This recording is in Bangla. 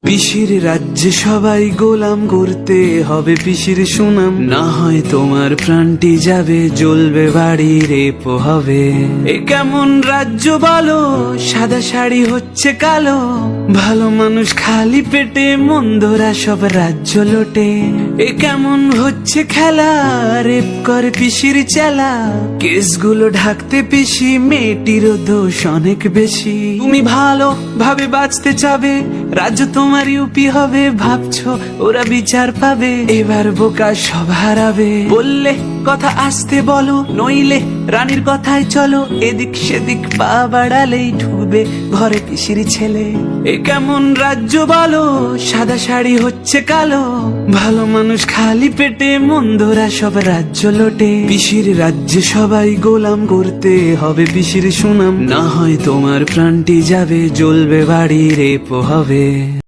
পিসির রাজ্যে সবাই গোলাম করতে হবে পিসির সুনাম, না হয় তোমার প্রাণটি যাবে, জ্বলবে বাড়ি রেপ হবে। এ কেমন রাজ্য বলো, সাদা শাড়ি হচ্ছে কালো, ভালো মানুষ খালি পেটে, মন্দরা সব রাজ্য লোটে। এ কেমন হচ্ছে খেলা, রেপ করে পিসির চেলা, কেসগুলো ঢাকতে পিসি, মেয়েটিরও দোষ অনেক বেশি। তুমি ভালো ভাবে বাঁচতে চাবে, রাজ্য তোমার ইউপি হবে, ভাবছো ওরা বিচার পাবে, এবার বোকা সব হারাবে। বললে কথা আসতে বলো, নইলে রানীর কথায় চলো, এদিক সেদিক পা বাড়ালেই ঢুকবে ঘরে পিসির ছেলে। এ কেমন রাজ্য বলো, সাদা শাড়ি হচ্ছে কালো, ভালো মানুষ খালি পেটে, মন্দরা সব রাজ্য লোটে। পিসির রাজ্যে সবাই গোলাম করতে হবে পিসির সুনাম, না হয় তোমার প্রাণটি যাবে, জ্বলবে বাড়ি রেপ হবে।